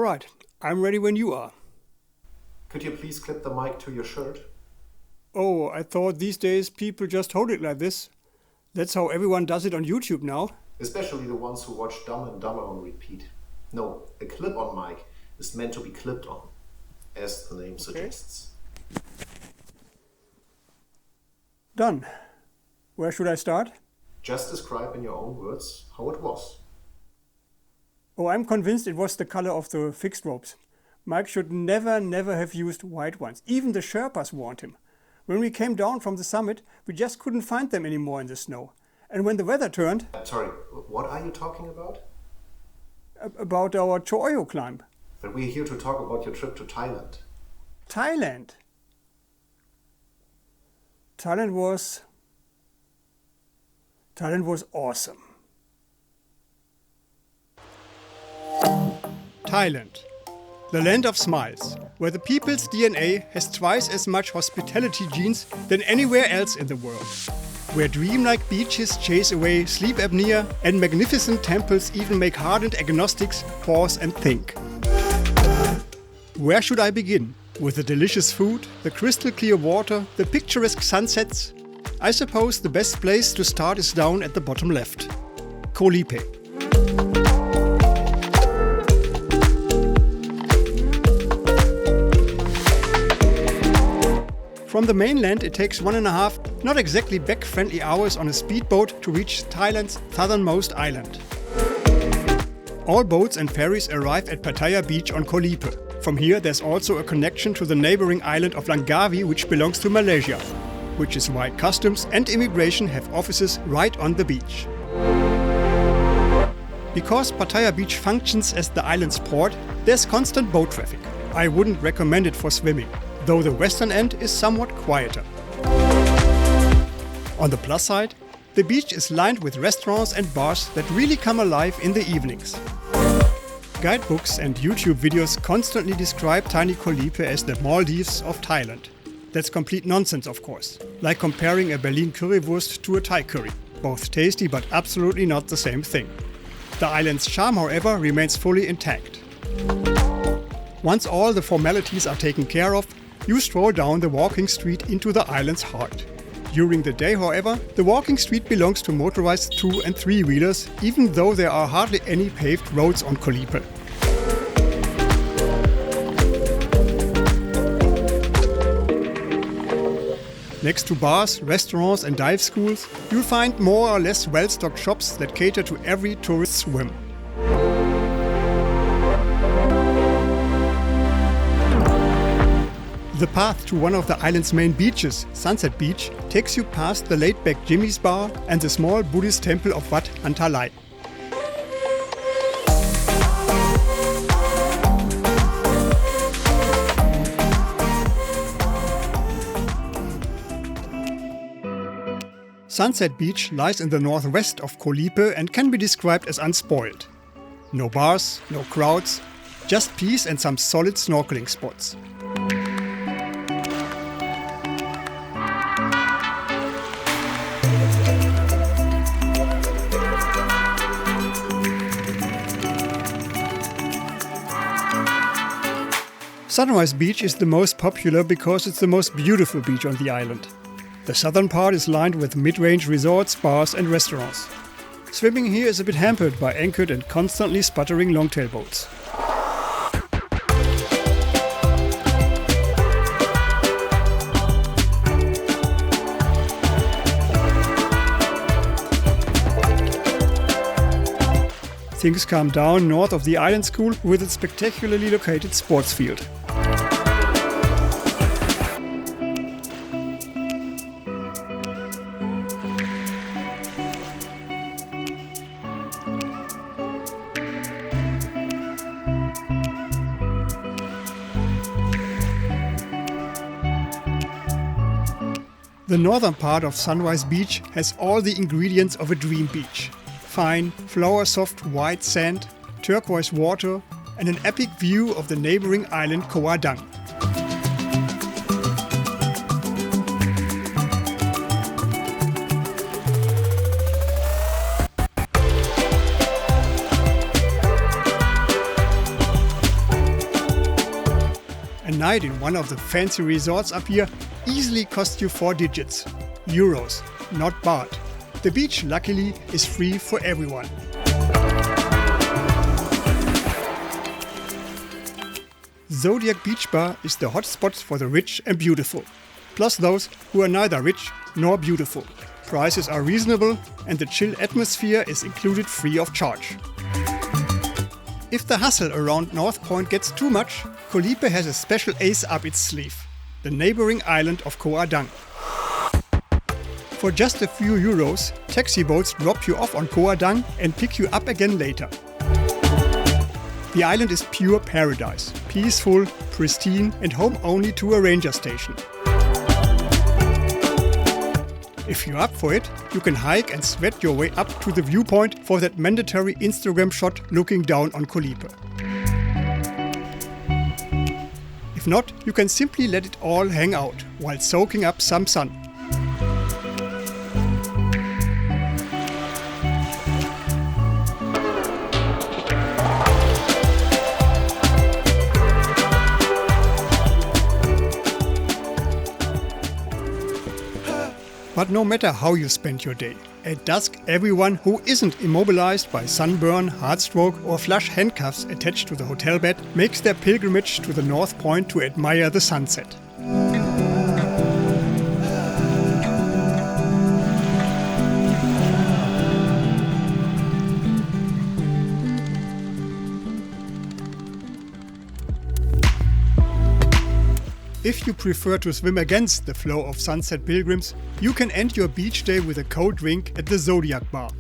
right, I'm ready when you are. Could you please clip the mic to your shirt? Oh, I thought these days people just hold it like this. That's how everyone does it on YouTube now. Especially the ones who watch Dumb and Dumber on repeat. No, a clip-on mic is meant to be clipped on, as the name suggests. Done. Where should I start? Just describe in your own words how it was. Oh, I'm convinced it was the color of the fixed ropes. Mike should never have used white ones. Even the Sherpas warned him. When we came down from the summit, we just couldn't find them anymore in the snow. And when the weather turned... Sorry, what are you talking about? About our Choyo climb. But we're here to talk about your trip to Thailand. Thailand? Thailand was awesome. Thailand, the land of smiles, where the people's DNA has twice as much hospitality genes than anywhere else in the world. Where dreamlike beaches chase away sleep apnea and magnificent temples even make hardened agnostics pause and think. Where should I begin? With the delicious food, the crystal clear water, the picturesque sunsets? I suppose the best place to start is down at the bottom left. Koh Lipe. From the mainland it takes 1.5, not exactly back-friendly hours on a speedboat to reach Thailand's southernmost island. All boats and ferries arrive at Pattaya Beach on Koh Lipe. From here there's also a connection to the neighboring island of Langkawi, which belongs to Malaysia, which is why customs and immigration have offices right on the beach. Because Pattaya Beach functions as the island's port, there's constant boat traffic. I wouldn't recommend it for swimming, though the western end is somewhat quieter. On the plus side, the beach is lined with restaurants and bars that really come alive in the evenings. Guidebooks and YouTube videos constantly describe tiny Koh Lipe as the Maldives of Thailand. That's complete nonsense, of course, like comparing a Berlin currywurst to a Thai curry. Both tasty but absolutely not the same thing. The island's charm, however, remains fully intact. Once all the formalities are taken care of, you stroll down the walking street into the island's heart. During the day, however, the walking street belongs to motorized 2- and 3-wheelers, even though there are hardly any paved roads on Koh Lipe. Next to bars, restaurants and dive schools, you'll find more or less well-stocked shops that cater to every tourist's whim. The path to one of the island's main beaches, Sunset Beach, takes you past the laid-back Jimmy's Bar and the small Buddhist temple of Wat Antalai. Sunset Beach lies in the northwest of Koh Lipe and can be described as unspoiled. No bars, no crowds, just peace and some solid snorkeling spots. Sunrise Beach is the most popular because it's the most beautiful beach on the island. The southern part is lined with mid-range resorts, bars and restaurants. Swimming here is a bit hampered by anchored and constantly sputtering longtail boats. Things calm down north of the island school with its spectacularly located sports field. The northern part of Sunrise Beach has all the ingredients of a dream beach. Fine, flower-soft white sand, turquoise water, and an epic view of the neighboring island Koh Kradan. night in one of the fancy resorts up here easily costs you 4 digits. Euros, not baht. The beach, luckily, is free for everyone. Zodiac Beach Bar is the hotspot for the rich and beautiful, plus those who are neither rich nor beautiful. Prices are reasonable and the chill atmosphere is included free of charge. If the hustle around North Point gets too much, Koh Lipe has a special ace up its sleeve, the neighboring island of Koh Kradan. For just a few euros, taxi boats drop you off on Koh Kradan and pick you up again later. The island is pure paradise, peaceful, pristine and home only to a ranger station. If you're up for it, you can hike and sweat your way up to the viewpoint for that mandatory Instagram shot looking down on Koh Lipe. If not, you can simply let it all hang out while soaking up some sun. But no matter how you spend your day, at dusk everyone who isn't immobilized by sunburn, heartstroke or flush handcuffs attached to the hotel bed makes their pilgrimage to the North Point to admire the sunset. If you prefer to swim against the flow of sunset pilgrims, you can end your beach day with a cold drink at the Zodiac Bar.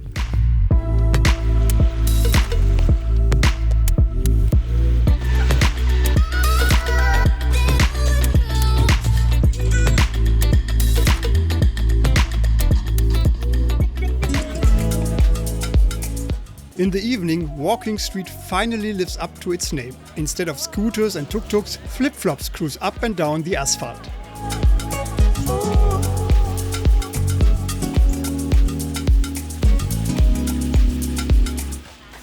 In the evening, Walking Street finally lives up to its name. Instead of scooters and tuk-tuks, flip-flops cruise up and down the asphalt.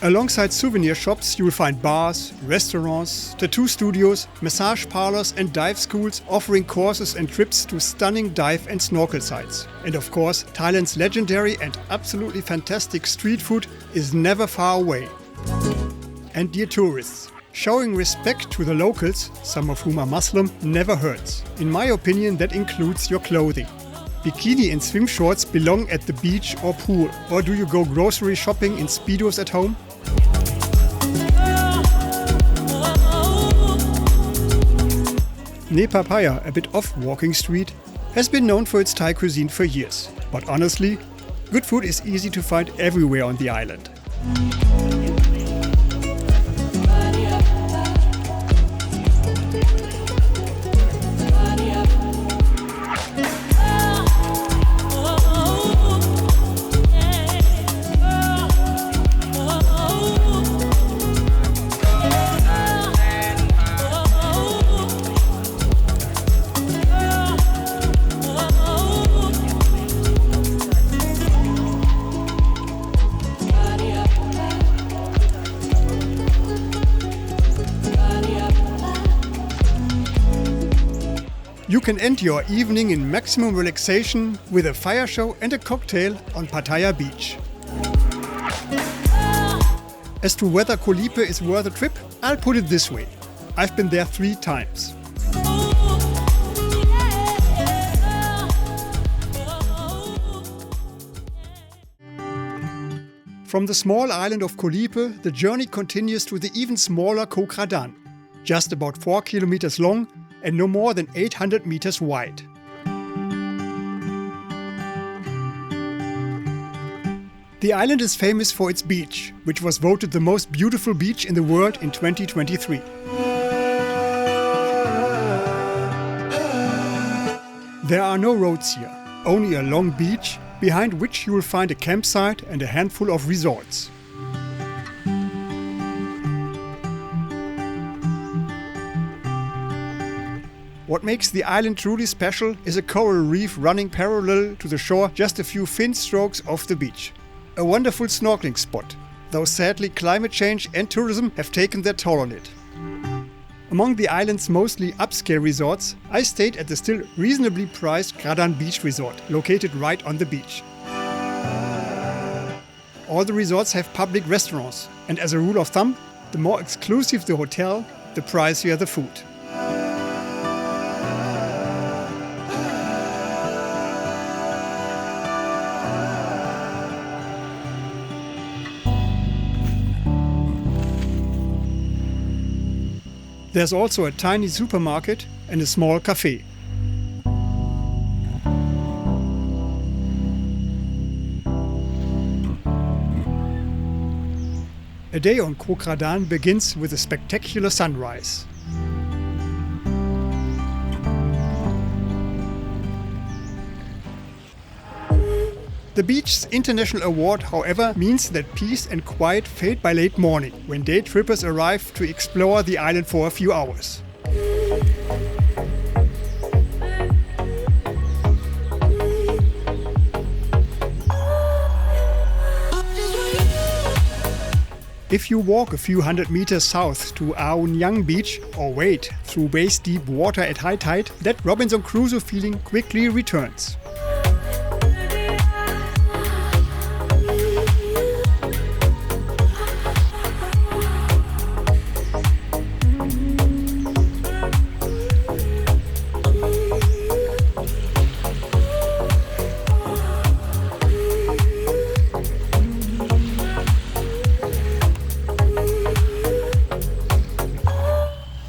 Alongside souvenir shops, you will find bars, restaurants, tattoo studios, massage parlors and dive schools offering courses and trips to stunning dive and snorkel sites. And of course, Thailand's legendary and absolutely fantastic street food is never far away. And dear tourists, showing respect to the locals, some of whom are Muslim, never hurts. In my opinion, that includes your clothing. Bikini and swim shorts belong at the beach or pool. Or do you go grocery shopping in Speedos at home? Ne Papaya, a bit off Walking Street, has been known for its Thai cuisine for years. But honestly, good food is easy to find everywhere on the island. You can end your evening in maximum relaxation with a fire show and a cocktail on Pattaya Beach. As to whether Koh Lipe is worth a trip, I'll put it this way. I've been there 3 times. From the small island of Koh Lipe, the journey continues to the even smaller Koh Kradan, just about 4 kilometers long and no more than 800 meters wide. The island is famous for its beach, which was voted the most beautiful beach in the world in 2023. There are no roads here, only a long beach, behind which you will find a campsite and a handful of resorts. What makes the island truly special is a coral reef running parallel to the shore just a few fin strokes off the beach. A wonderful snorkeling spot, though sadly climate change and tourism have taken their toll on it. Among the island's mostly upscale resorts, I stayed at the still reasonably priced Kradan Beach Resort, located right on the beach. All the resorts have public restaurants, and as a rule of thumb, the more exclusive the hotel, the pricier the food. There's also a tiny supermarket and a small cafe. A day on Koh Kradan begins with a spectacular sunrise. The beach's international award, however, means that peace and quiet fade by late morning, when day trippers arrive to explore the island for a few hours. If you walk a few hundred meters south to Aoyang Beach or wade through waist-deep water at high tide, that Robinson Crusoe feeling quickly returns.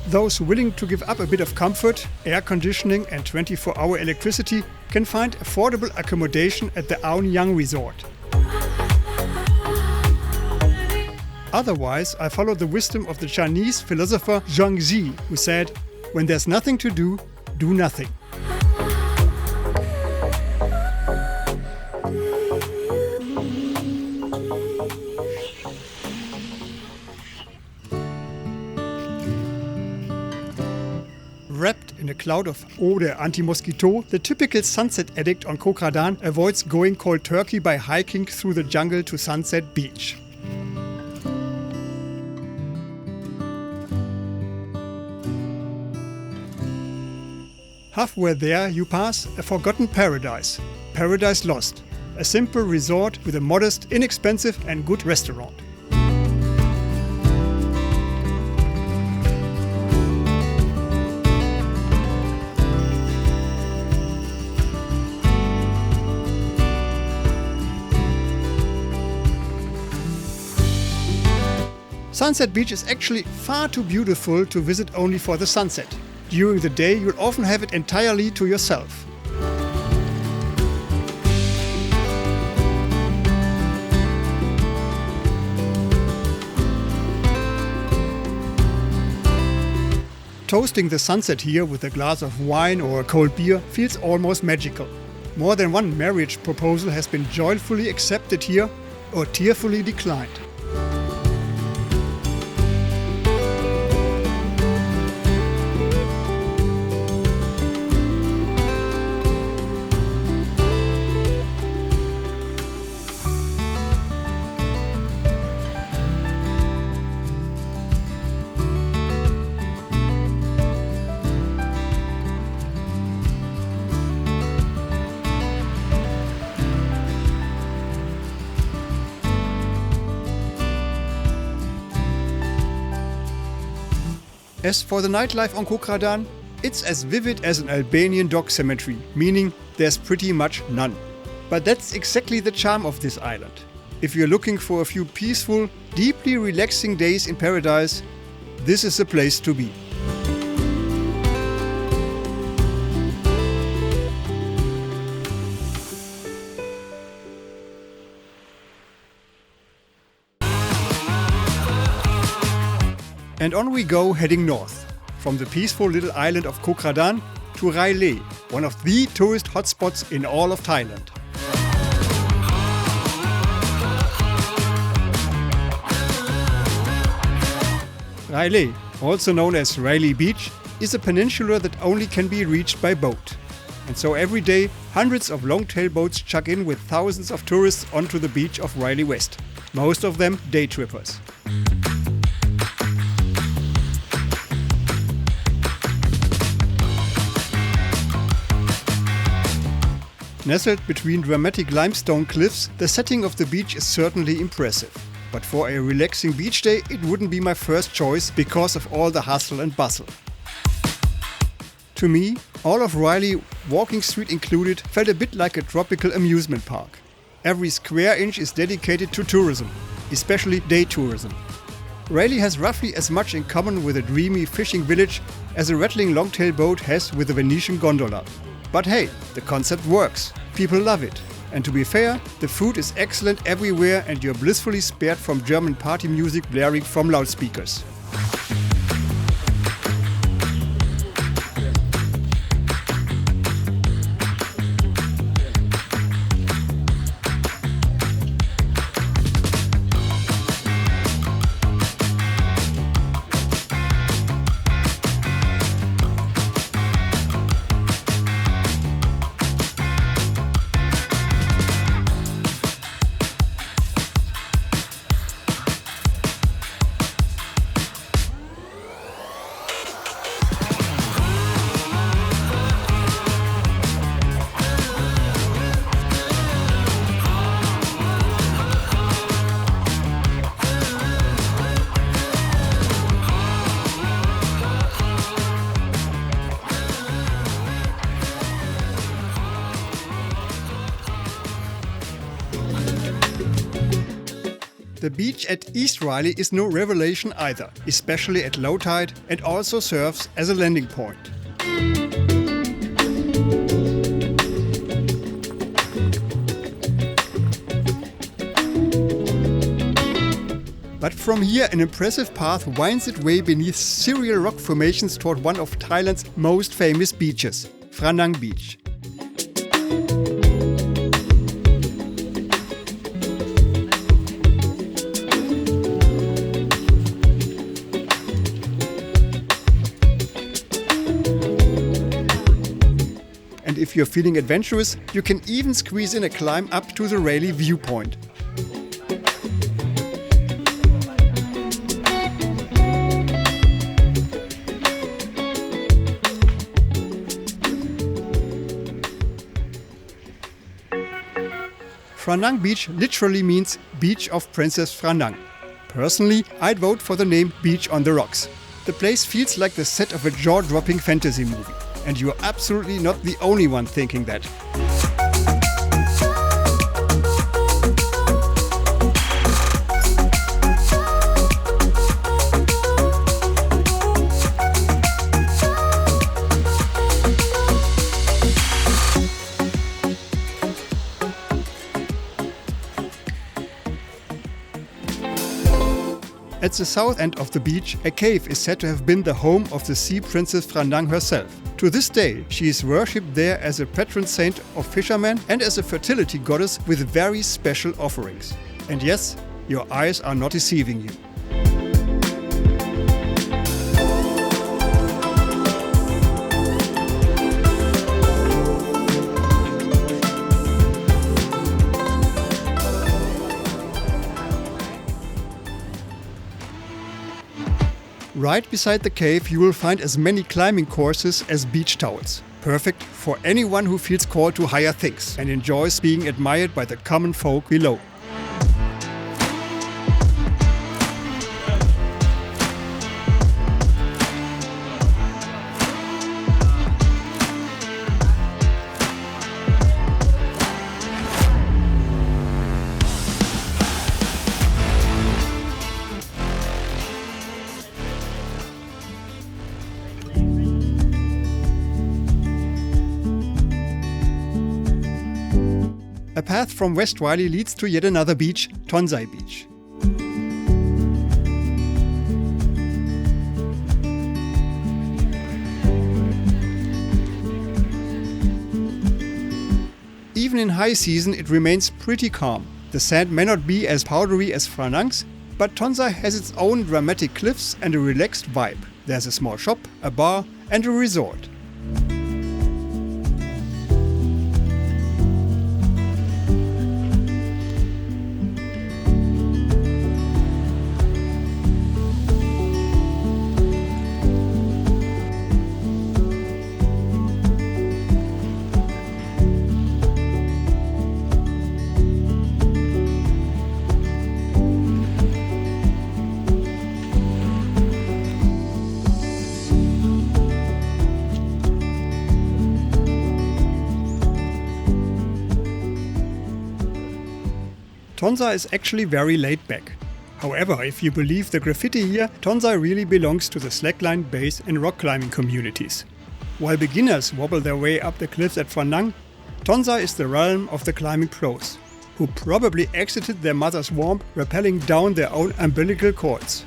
Those willing to give up a bit of comfort, air conditioning and 24-hour electricity can find affordable accommodation at the Aoyang Resort. Otherwise, I follow the wisdom of the Chinese philosopher Zhuangzi, who said, "When there's nothing to do, do nothing." Wrapped in a cloud of eau de anti-mosquito, the typical sunset addict on Koh Kradan avoids going cold turkey by hiking through the jungle to Sunset Beach. Halfway there you pass a forgotten paradise, Paradise Lost, a simple resort with a modest, inexpensive and good restaurant. Sunset Beach is actually far too beautiful to visit only for the sunset. During the day you'll often have it entirely to yourself. Toasting the sunset here with a glass of wine or a cold beer feels almost magical. More than one marriage proposal has been joyfully accepted here or tearfully declined. As for the nightlife on Koh Kradan, it's as vivid as an Albanian dog cemetery, meaning there's pretty much none. But that's exactly the charm of this island. If you're looking for a few peaceful, deeply relaxing days in paradise, this is the place to be. And on we go, heading north, from the peaceful little island of Koh Kradan to Railay, one of the tourist hotspots in all of Thailand. Railay, also known as Railay Beach, is a peninsula that only can be reached by boat. And so every day, hundreds of long-tail boats chuck in with thousands of tourists onto the beach of Railay West, most of them day trippers. Nestled between dramatic limestone cliffs, the setting of the beach is certainly impressive. But for a relaxing beach day, it wouldn't be my first choice because of all the hustle and bustle. To me, all of Railay, Walking Street included, felt a bit like a tropical amusement park. Every square inch is dedicated to tourism, especially day tourism. Railay has roughly as much in common with a dreamy fishing village as a rattling longtail boat has with a Venetian gondola. But hey, the concept works. People love it. And to be fair, the food is excellent everywhere and you're blissfully spared from German party music blaring from loudspeakers. The beach at East Railay is no revelation either, especially at low tide, and also serves as a landing point. But from here an impressive path winds its way beneath serial rock formations toward one of Thailand's most famous beaches, Phra Nang Beach. And if you're feeling adventurous, you can even squeeze in a climb up to the Railay viewpoint. Phra Nang Beach literally means Beach of Princess Phra Nang. Personally, I'd vote for the name Beach on the Rocks. The place feels like the set of a jaw-dropping fantasy movie. And you're absolutely not the only one thinking that. At the south end of the beach, a cave is said to have been the home of the Sea Princess Phra Nang herself. To this day, she is worshipped there as a patron saint of fishermen and as a fertility goddess with very special offerings. And yes, your eyes are not deceiving you. Right beside the cave you will find as many climbing courses as beach towels. Perfect for anyone who feels called to higher things and enjoys being admired by the common folk below. A path from West Railay leads to yet another beach, Tonsai Beach. Even in high season it remains pretty calm. The sand may not be as powdery as Phra Nang's, but Tonsai has its own dramatic cliffs and a relaxed vibe. There's a small shop, a bar and a resort. Tonsa is actually very laid back. However, if you believe the graffiti here, Tonsa really belongs to the slackline, base and rock climbing communities. While beginners wobble their way up the cliffs at Phra Nang, Tonsa is the realm of the climbing pros, who probably exited their mother's womb rappelling down their own umbilical cords.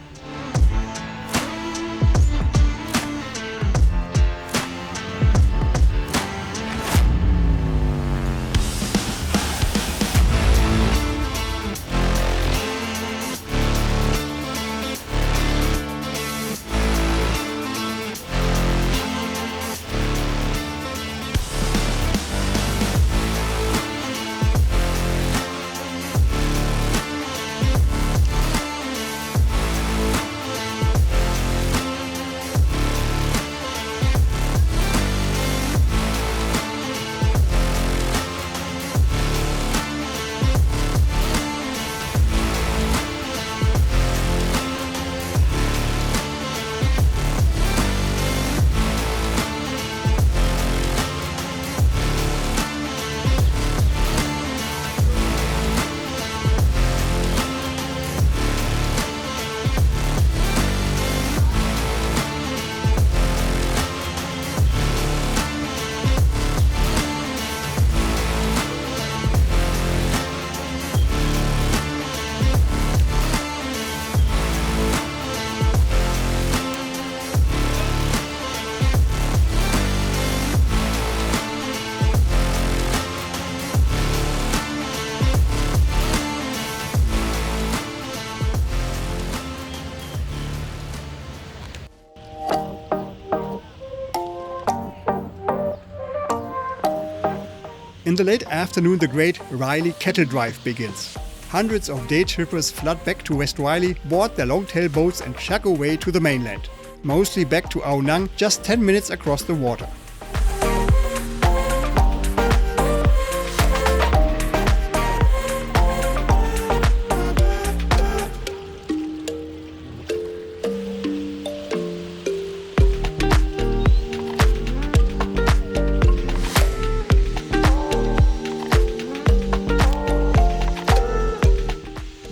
In the late afternoon, the great Railay cattle drive begins. Hundreds of day trippers flood back to West Railay, board their long-tail boats and chug away to the mainland. Mostly back to Ao Nang, just 10 minutes across the water.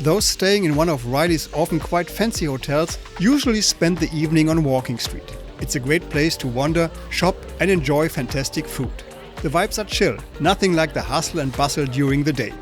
Those staying in one of Railay's often quite fancy hotels usually spend the evening on Walking Street. It's a great place to wander, shop and enjoy fantastic food. The vibes are chill, nothing like the hustle and bustle during the day.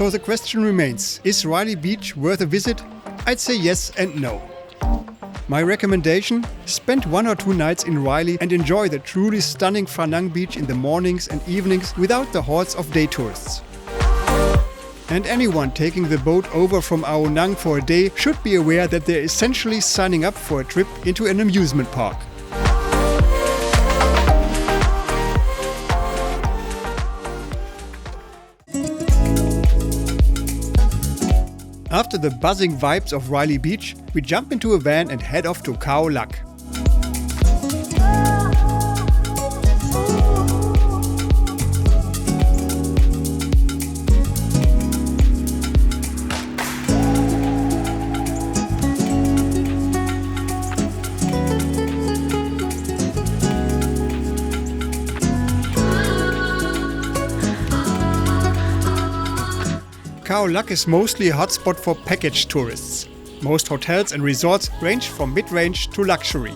So the question remains, is Railay Beach worth a visit? I'd say yes and no. My recommendation? Spend 1 or 2 nights in Railay and enjoy the truly stunning Phra Nang beach in the mornings and evenings without the hordes of day tourists. And anyone taking the boat over from Ao Nang for a day should be aware that they're essentially signing up for a trip into an amusement park. After the buzzing vibes of Railay Beach, we jump into a van and head off to Khao Lak. Khao Lak is mostly a hotspot for package tourists. Most hotels and resorts range from mid-range to luxury.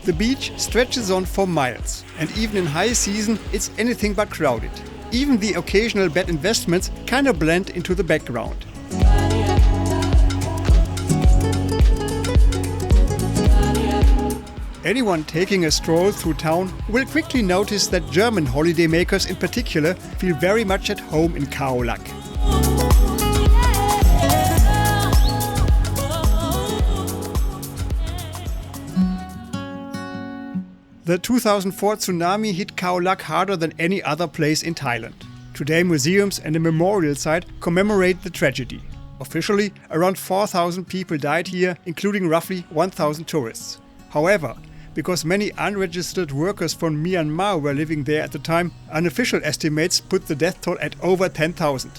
The beach stretches on for miles, and even in high season it's anything but crowded. Even the occasional bed investments kind of blend into the background. Anyone taking a stroll through town will quickly notice that German holidaymakers in particular feel very much at home in Khao Lak. The 2004 tsunami hit Khao Lak harder than any other place in Thailand. Today museums and a memorial site commemorate the tragedy. Officially, around 4,000 people died here, including roughly 1,000 tourists. However, because many unregistered workers from Myanmar were living there at the time, unofficial estimates put the death toll at over 10,000.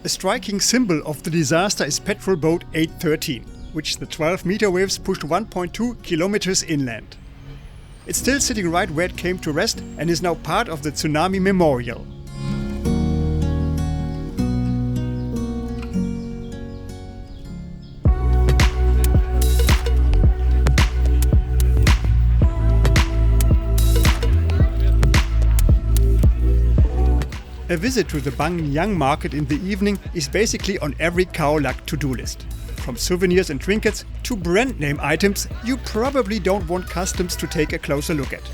A striking symbol of the disaster is petrol boat 813, which the 12-meter waves pushed 1.2 kilometers inland. It's still sitting right where it came to rest and is now part of the tsunami memorial. A visit to the Bang Nyang market in the evening is basically on every Khao Lak to-do list. From souvenirs and trinkets to brand name items you probably don't want customs to take a closer look at.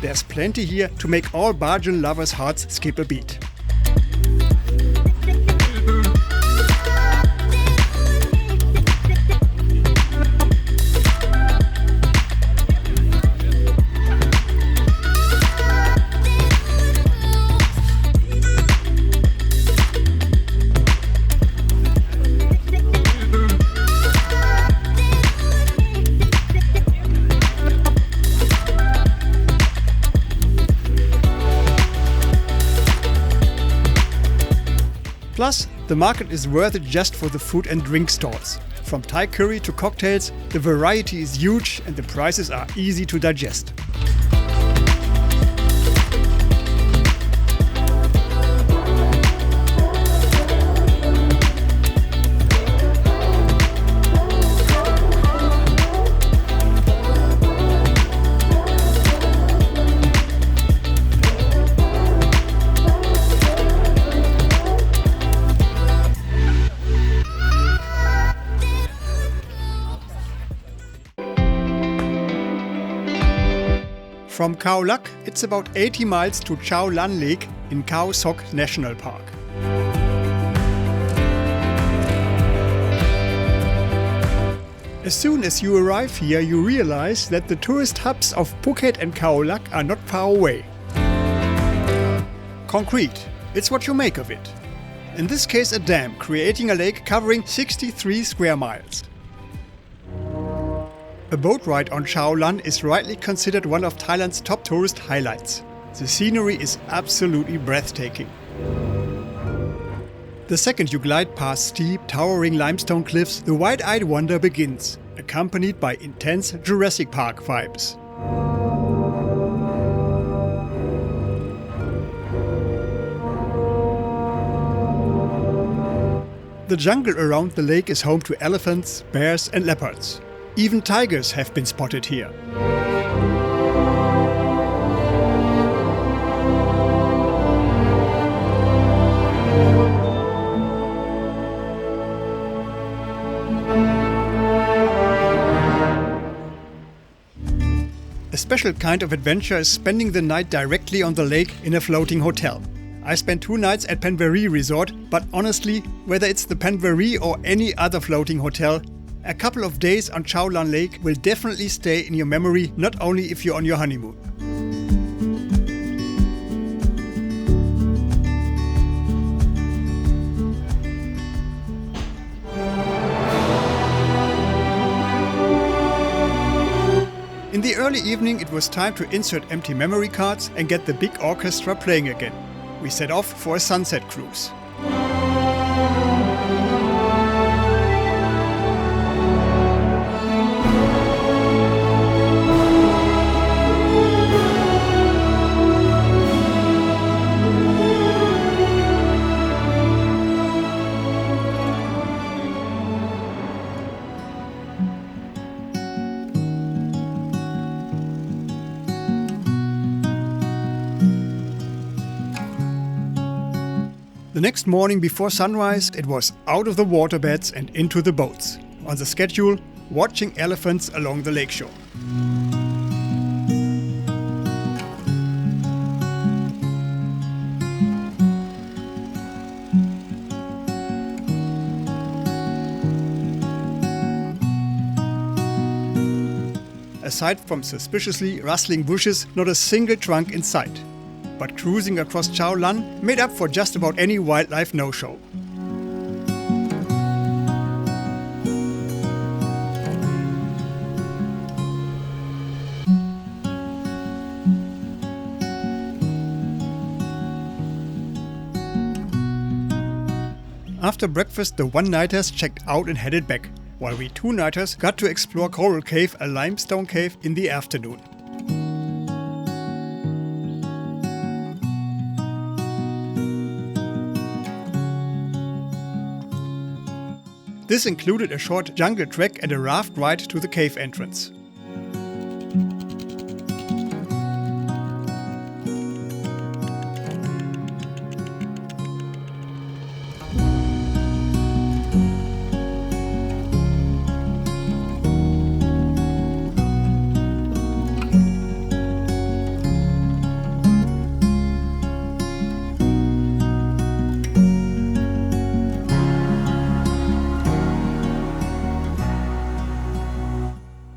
There's plenty here to make all bargain lovers' hearts skip a beat. Plus, the market is worth it just for the food and drink stalls. From Thai curry to cocktails, the variety is huge and the prices are easy to digest. From Khao Lak, it's about 80 miles to Khao Lan Lake in Khao Sok National Park. As soon as you arrive here, you realize that the tourist hubs of Phuket and Khao Lak are not far away. Concrete, it's what you make of it. In this case a dam, creating a lake covering 63 square miles. A boat ride on Khao Lan is rightly considered one of Thailand's top tourist highlights. The scenery is absolutely breathtaking. The second you glide past steep, towering limestone cliffs, the wide-eyed wonder begins, accompanied by intense Jurassic Park vibes. The jungle around the lake is home to elephants, bears and leopards. Even tigers have been spotted here. A special kind of adventure is spending the night directly on the lake in a floating hotel. I spent 2 nights at Panvari Resort, but honestly, whether it's the Panvari or any other floating hotel, a couple of days on Khao Lan Lake will definitely stay in your memory, not only if you're on your honeymoon. In the early evening it was time to insert empty memory cards and get the big orchestra playing again. We set off for a sunset cruise. The next morning before sunrise, it was out of the waterbeds and into the boats. On the schedule, watching elephants along the lakeshore. Aside from suspiciously rustling bushes, not a single trunk in sight. But cruising across Khao Lak made up for just about any wildlife no-show. After breakfast, the one-nighters checked out and headed back, while we two-nighters got to explore Coral Cave, a limestone cave, in the afternoon. This included a short jungle trek and a raft ride to the cave entrance.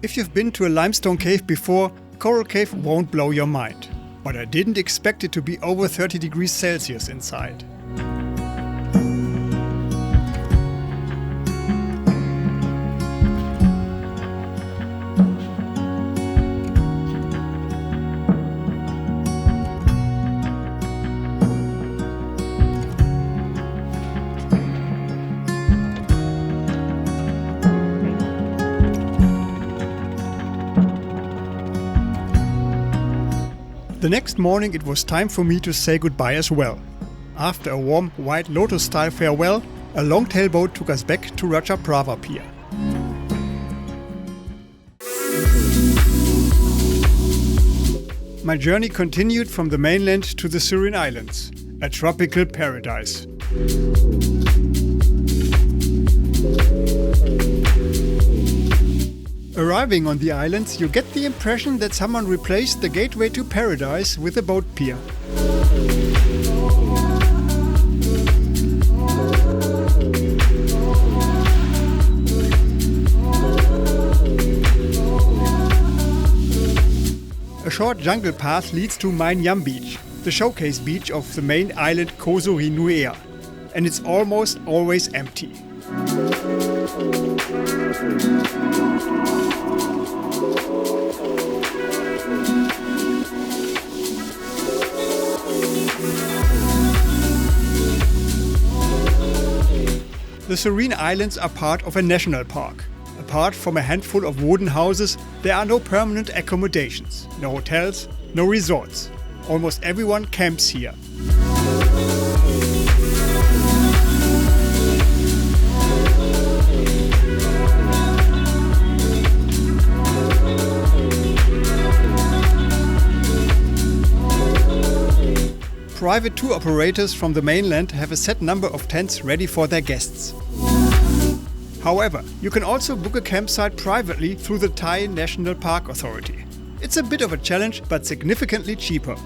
If you've been to a limestone cave before, Coral Cave won't blow your mind. But I didn't expect it to be over 30 degrees Celsius inside. The next morning it was time for me to say goodbye as well. After a warm White Lotus-style farewell, a long-tail boat took us back to Rajaprava Pier. My journey continued from the mainland to the Surin Islands, a tropical paradise. Arriving on the islands, you get the impression that someone replaced the gateway to paradise with a boat pier. A short jungle path leads to Phayam Beach, the showcase beach of the main island Koh Lipe, and it's almost always empty. The Surin Islands are part of a national park. Apart from a handful of wooden houses, there are no permanent accommodations, no hotels, no resorts. Almost everyone camps here. Private tour operators from the mainland have a set number of tents ready for their guests. However, you can also book a campsite privately through the Thai National Park Authority. It's a bit of a challenge, but significantly cheaper.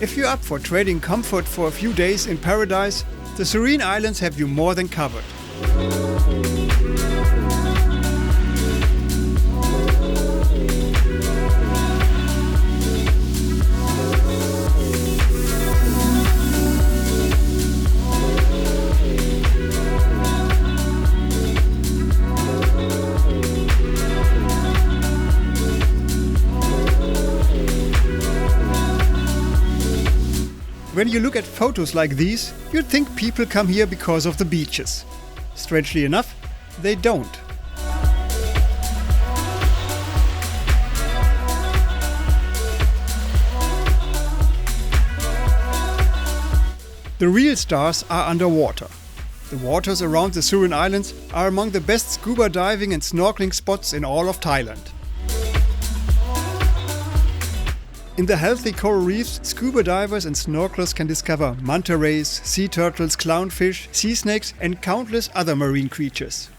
If you're up for trading comfort for a few days in paradise, the Surin Islands have you more than covered. When you look at photos like these, you'd think people come here because of the beaches. Strangely enough, they don't. The real stars are underwater. The waters around the Surin Islands are among the best scuba diving and snorkeling spots in all of Thailand. In the healthy coral reefs, scuba divers and snorkelers can discover manta rays, sea turtles, clownfish, sea snakes and countless other marine creatures.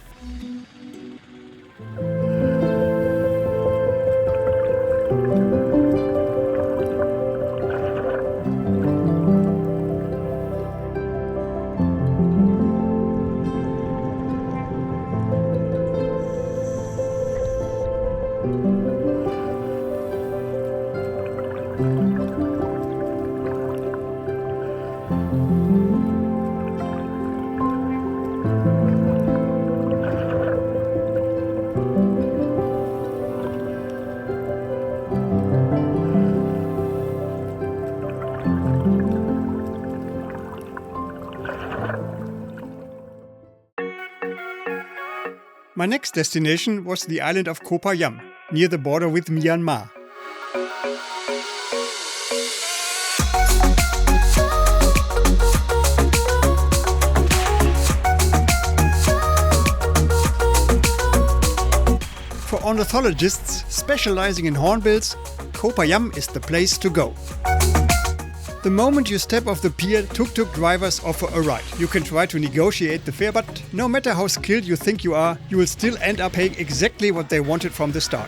My next destination was the island of Koh Phayam, near the border with Myanmar. For ornithologists specializing in hornbills, Koh Phayam is the place to go. The moment you step off the pier, tuk-tuk drivers offer a ride. You can try to negotiate the fare, but no matter how skilled you think you are, you will still end up paying exactly what they wanted from the start.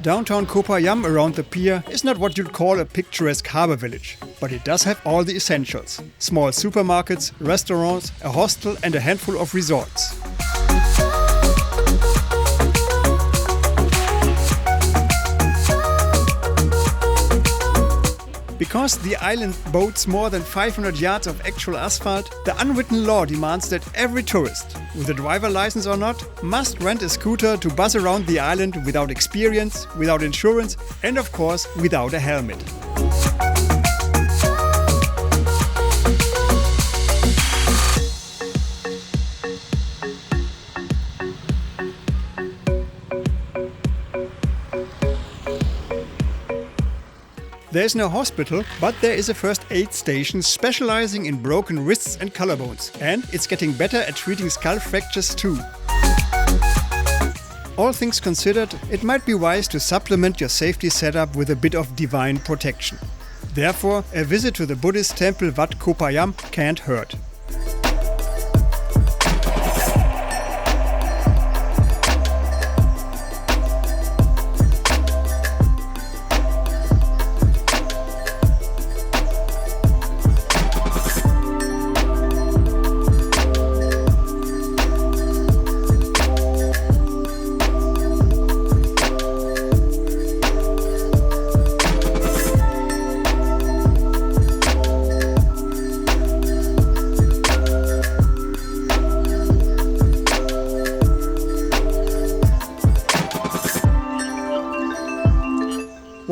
Downtown Koh Phayam around the pier is not what you'd call a picturesque harbour village, but it does have all the essentials. Small supermarkets, restaurants, a hostel and a handful of resorts. Because the island boasts more than 500 yards of actual asphalt, the unwritten law demands that every tourist, with a driver license or not, must rent a scooter to buzz around the island without experience, without insurance, and of course without a helmet. There is no hospital, but there is a first aid station specializing in broken wrists and collarbones, and it's getting better at treating skull fractures too. All things considered, it might be wise to supplement your safety setup with a bit of divine protection. Therefore, a visit to the Buddhist temple Wat Koh Phayam can't hurt.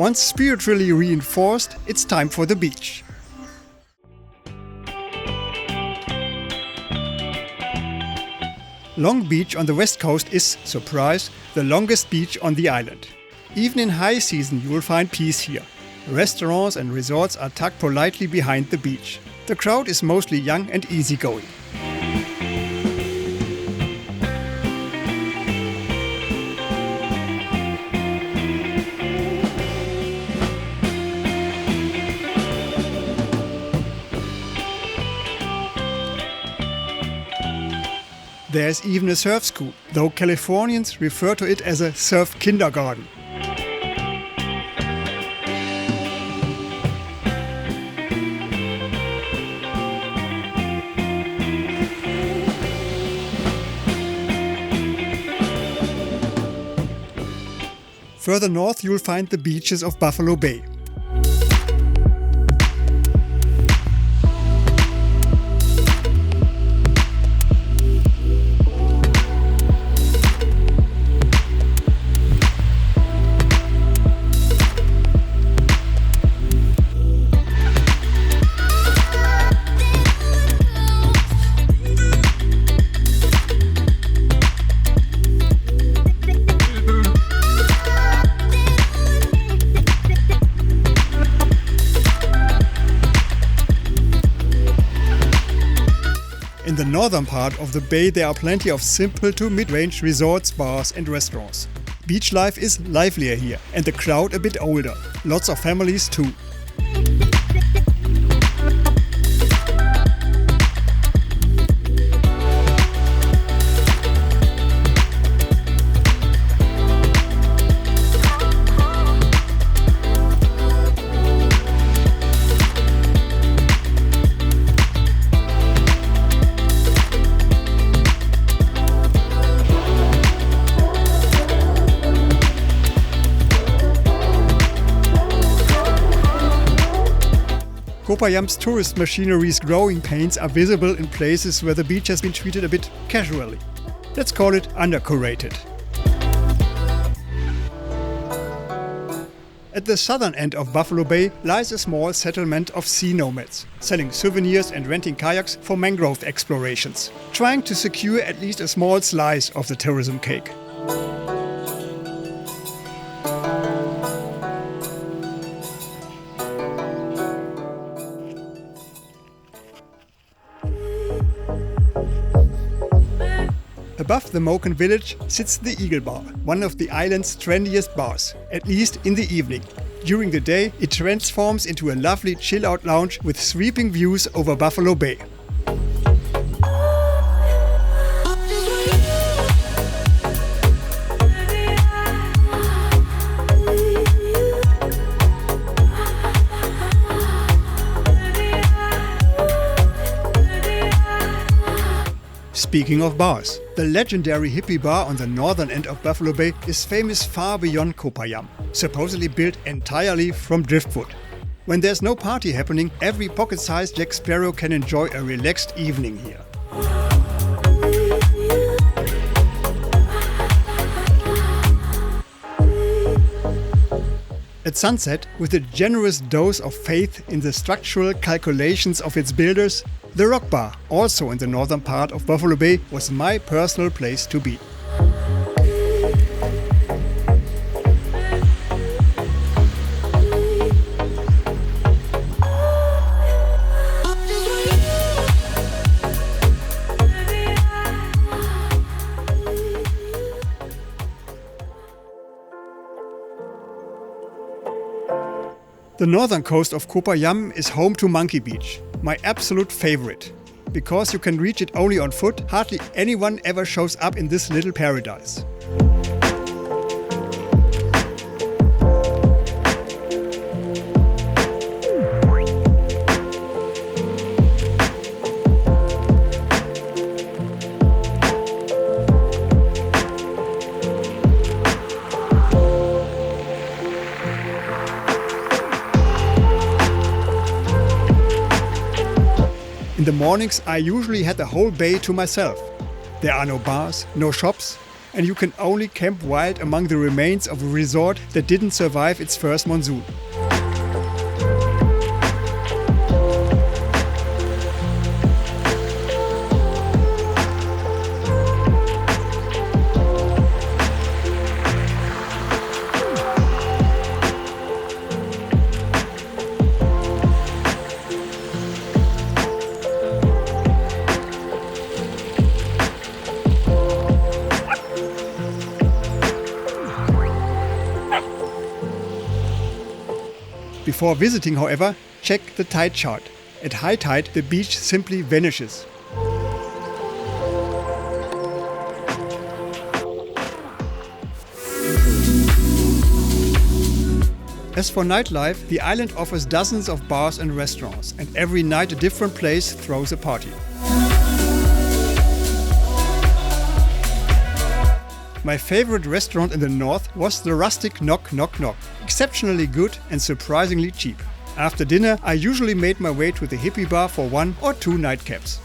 Once spiritually reinforced, it's time for the beach. Long Beach on the west coast is, surprise, the longest beach on the island. Even in high season you will find peace here. Restaurants and resorts are tucked politely behind the beach. The crowd is mostly young and easygoing. There's even a surf school, though Californians refer to it as a surf kindergarten. Further north you'll find the beaches of Buffalo Bay. In the northern part of the bay there are plenty of simple to mid-range resorts, bars and restaurants. Beach life is livelier here and the crowd a bit older. Lots of families too. Koh Phayam's tourist machinery's growing pains are visible in places where the beach has been treated a bit casually. Let's call it undercurated. At the southern end of Buffalo Bay lies a small settlement of sea nomads, selling souvenirs and renting kayaks for mangrove explorations, trying to secure at least a small slice of the tourism cake. Above the Moken village sits the Eagle Bar, one of the island's trendiest bars, at least in the evening. During the day, it transforms into a lovely chill-out lounge with sweeping views over Buffalo Bay. Speaking of bars, the legendary hippie bar on the northern end of Buffalo Bay is famous far beyond Koh Phayam, supposedly built entirely from driftwood. When there's no party happening, every pocket-sized Jack Sparrow can enjoy a relaxed evening here. At sunset, with a generous dose of faith in the structural calculations of its builders, the Rock Bar, also in the northern part of Buffalo Bay, was my personal place to be. The northern coast of Koh Phayam is home to Monkey Beach, my absolute favorite. Because you can reach it only on foot, hardly anyone ever shows up in this little paradise. In the mornings I usually had the whole bay to myself. There are no bars, no shops, and you can only camp wild among the remains of a resort that didn't survive its first monsoon. Before visiting, however, check the tide chart. At high tide, the beach simply vanishes. As for nightlife, the island offers dozens of bars and restaurants, and every night a different place throws a party. My favorite restaurant in the north was the rustic Knock Knock Knock, exceptionally good and surprisingly cheap. After dinner, I usually made my way to the hippie bar for 1 or 2 nightcaps.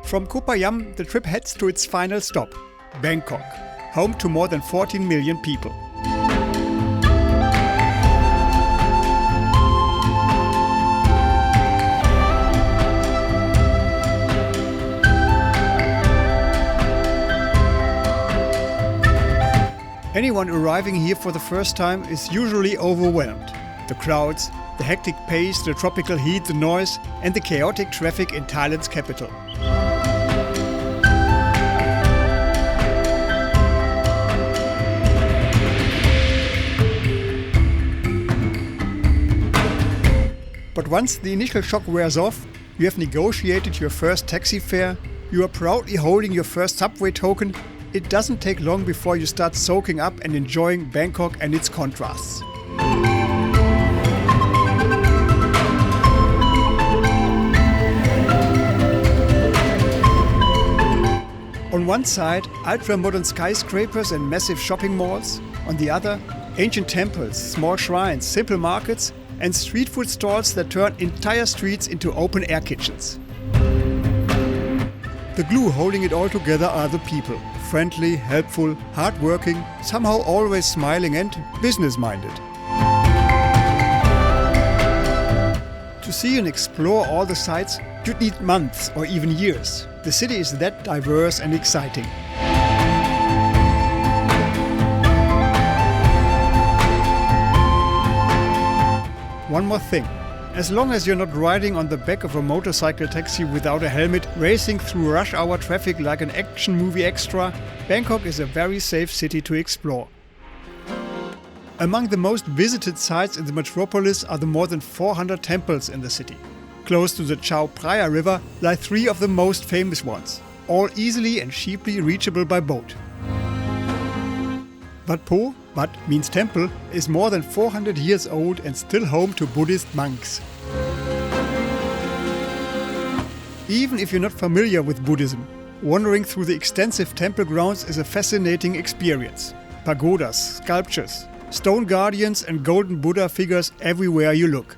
From Koh Phayam, the trip heads to its final stop, Bangkok, home to more than 14 million people. Anyone arriving here for the first time is usually overwhelmed. The crowds, the hectic pace, the tropical heat, the noise, and the chaotic traffic in Thailand's capital. But once the initial shock wears off, you have negotiated your first taxi fare, you are proudly holding your first subway token, it doesn't take long before you start soaking up and enjoying Bangkok and its contrasts. On one side, ultra-modern skyscrapers and massive shopping malls. On the other, ancient temples, small shrines, simple markets, and street food stalls that turn entire streets into open-air kitchens. The glue holding it all together are the people. Friendly, helpful, hard-working, somehow always smiling and business-minded. To see and explore all the sights, you'd need months or even years. The city is that diverse and exciting. One more thing. As long as you're not riding on the back of a motorcycle taxi without a helmet, racing through rush hour traffic like an action movie extra, Bangkok is a very safe city to explore. Among the most visited sites in the metropolis are the more than 400 temples in the city. Close to the Chao Phraya River lie 3 of the most famous ones, all easily and cheaply reachable by boat. Wat Po, Wat means temple, is more than 400 years old and still home to Buddhist monks. Even if you're not familiar with Buddhism, wandering through the extensive temple grounds is a fascinating experience. Pagodas, sculptures, stone guardians and golden Buddha figures everywhere you look.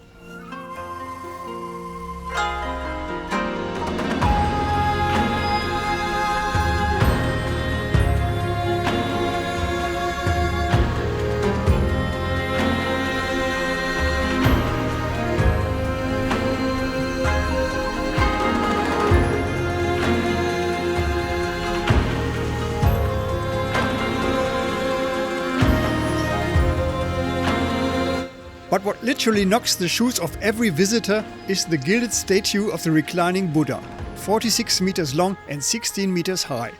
But what literally knocks the shoes off every visitor is the gilded statue of the reclining Buddha, 46 meters long and 16 meters high.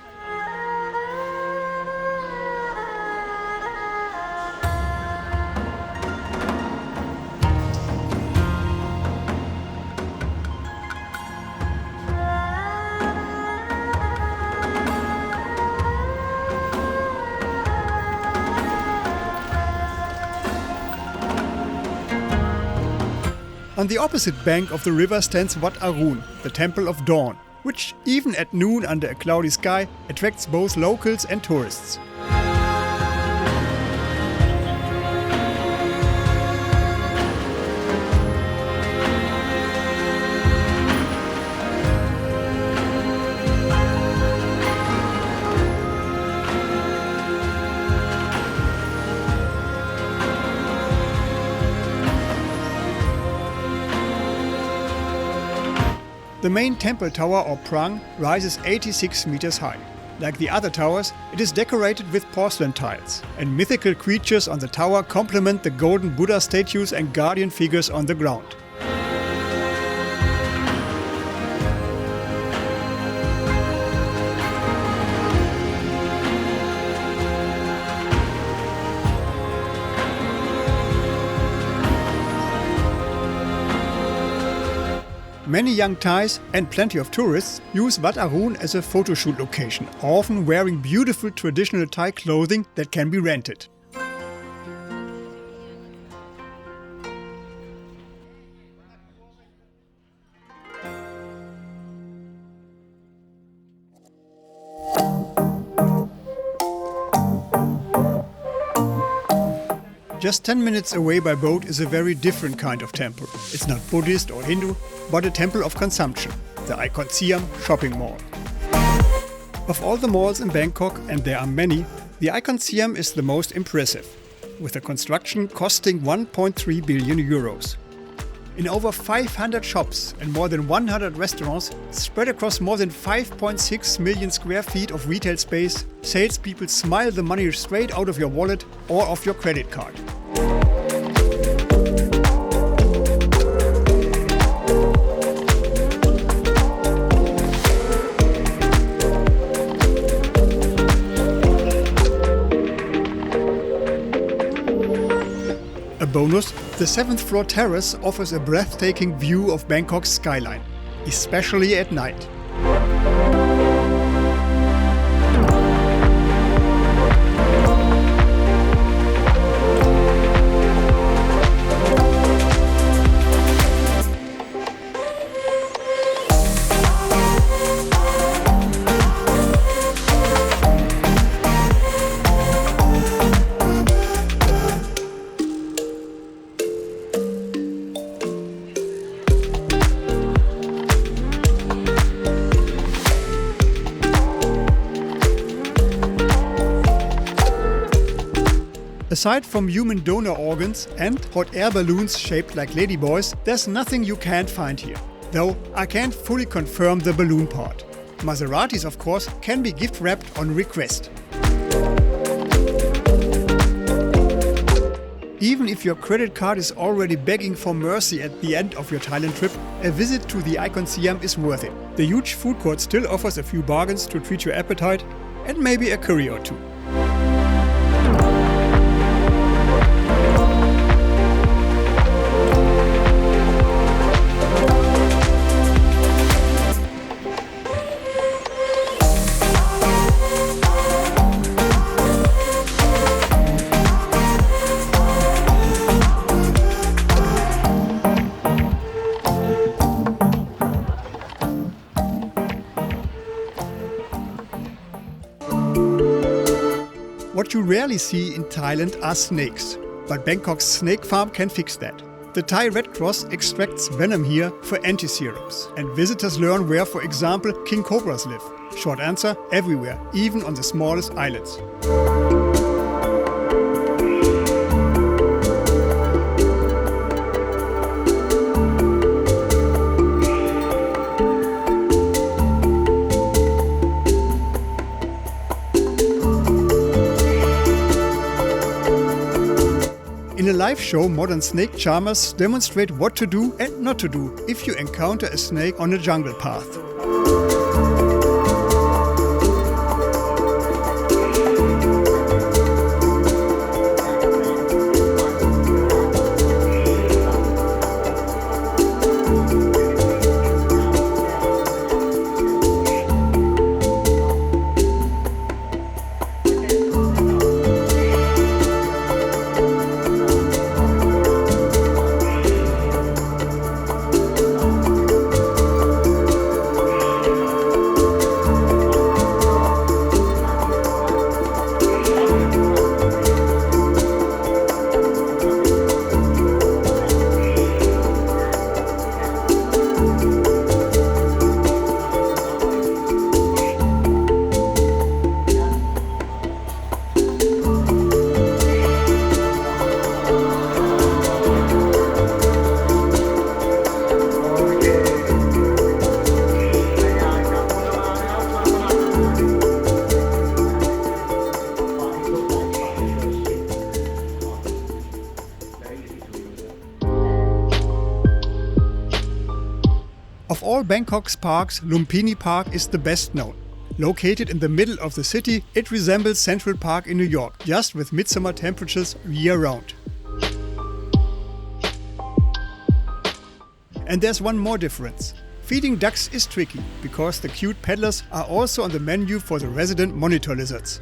On the opposite bank of the river stands Wat Arun, the Temple of Dawn, which, even at noon under a cloudy sky, attracts both locals and tourists. The main temple tower, or prang, rises 86 meters high. Like the other towers, it is decorated with porcelain tiles, and mythical creatures on the tower complement the golden Buddha statues and guardian figures on the ground. Many young Thais and plenty of tourists use Wat Arun as a photo shoot location, often wearing beautiful traditional Thai clothing that can be rented. Just 10 minutes away by boat is a very different kind of temple. It's not Buddhist or Hindu, but a temple of consumption, the Icon Siam shopping mall. Of all the malls in Bangkok, and there are many, the Icon Siam is the most impressive, with the construction costing 1.3 billion euros. In over 500 shops and more than 100 restaurants spread across more than 5.6 million square feet of retail space, salespeople smile the money straight out of your wallet or off your credit card. A bonus, the 7th floor terrace offers a breathtaking view of Bangkok's skyline, especially at night. Aside from human donor organs and hot air balloons shaped like ladyboys, there's nothing you can't find here. Though I can't fully confirm the balloon part. Maseratis, of course, can be gift wrapped on request. Even if your credit card is already begging for mercy at the end of your Thailand trip, a visit to the Icon Siam is worth it. The huge food court still offers a few bargains to treat your appetite and maybe a curry or two. What you rarely see in Thailand are snakes, but Bangkok's snake farm can fix that. The Thai Red Cross extracts venom here for anti-serums, and visitors learn where, for example, king cobras live. Short answer, everywhere, even on the smallest islands. In a live show, modern snake charmers demonstrate what to do and not to do if you encounter a snake on a jungle path. Of all Bangkok's parks, Lumpini Park is the best known. Located in the middle of the city, it resembles Central Park in New York, just with midsummer temperatures year-round. And there's one more difference. Feeding ducks is tricky, because the cute peddlers are also on the menu for the resident monitor lizards.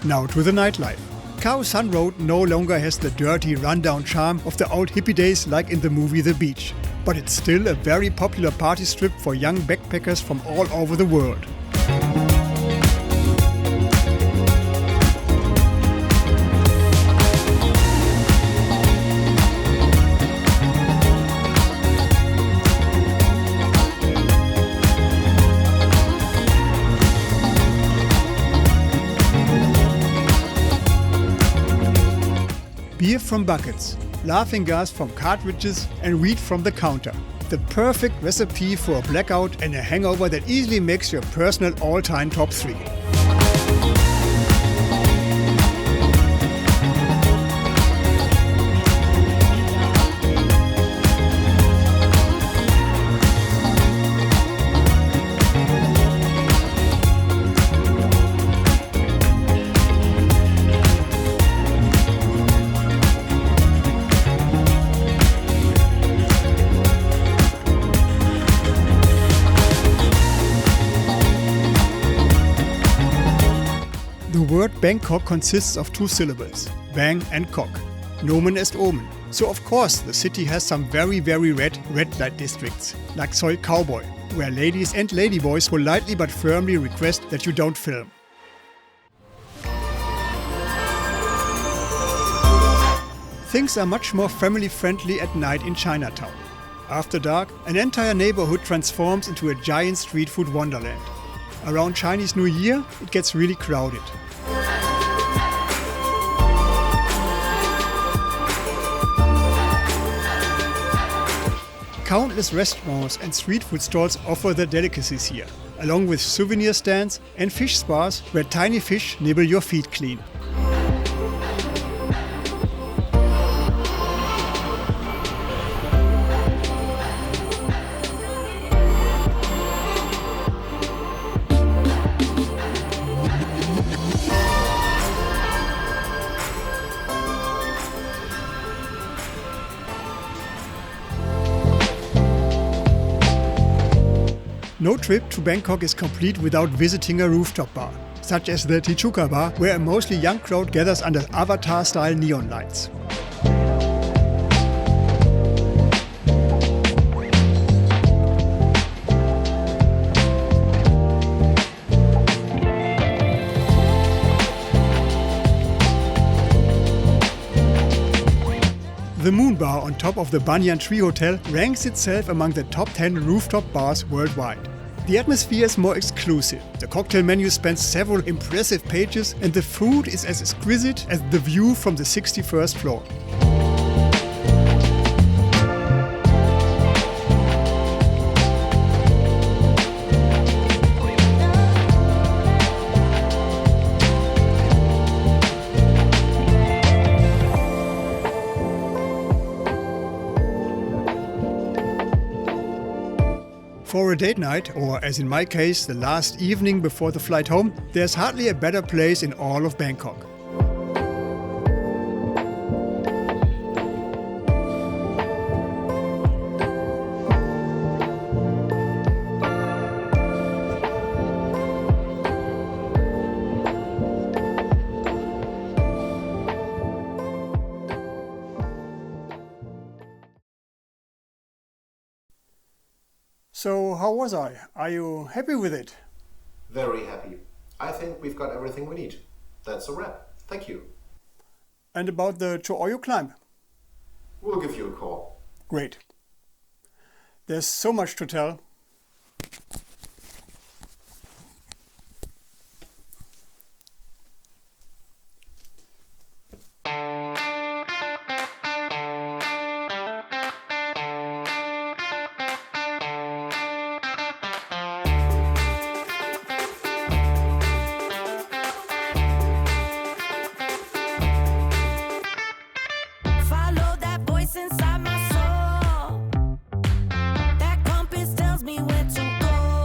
Now to the nightlife. Khao San Road no longer has the dirty, rundown charm of the old hippie days like in the movie The Beach. But it's still a very popular party strip for young backpackers from all over the world. beer from buckets, laughing gas from cartridges, and weed from the counter. The perfect recipe for a blackout and a hangover that easily makes your personal all-time top 3. The word Bangkok consists of 2 syllables, Bang and Kok. Nomen est omen. So of course the city has some very red light districts, like Soi Cowboy, where ladies and ladyboys politely but firmly request that you don't film. Things are much more family friendly at night in Chinatown. After dark, an entire neighborhood transforms into a giant street food wonderland. Around Chinese New Year, it gets really crowded. Countless restaurants and street food stalls offer their delicacies here, along with souvenir stands and fish spas where tiny fish nibble your feet clean. No trip to Bangkok is complete without visiting a rooftop bar, such as the Tichuca bar, where a mostly young crowd gathers under avatar-style neon lights. The Moon Bar on top of the Banyan Tree Hotel ranks itself among the top 10 rooftop bars worldwide. The atmosphere is more exclusive. The cocktail menu spans several impressive pages and the food is as exquisite as the view from the 61st floor. For a date night, or as in my case, the last evening before the flight home, there's hardly a better place in all of Bangkok. So how was I? Are you happy with it? Very happy. I think we've got everything we need. That's a wrap. Thank you. And about the Cho Oyu climb? We'll give you a call. Great. There's so much to tell. Inside my soul, that compass tells me where to go.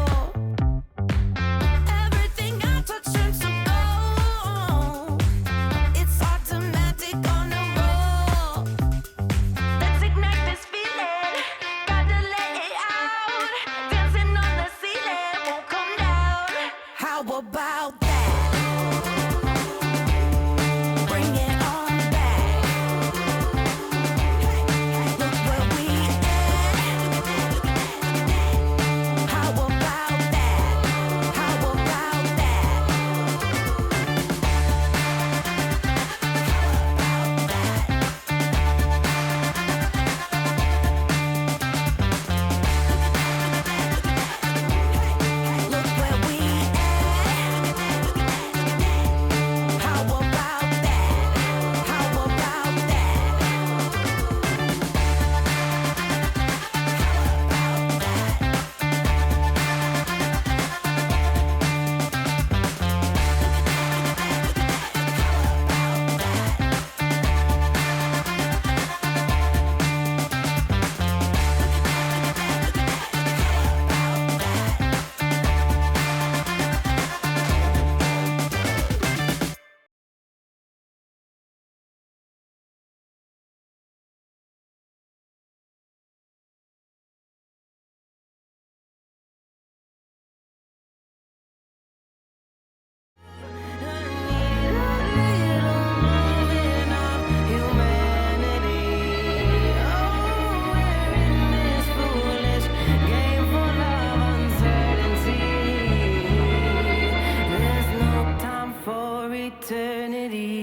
city.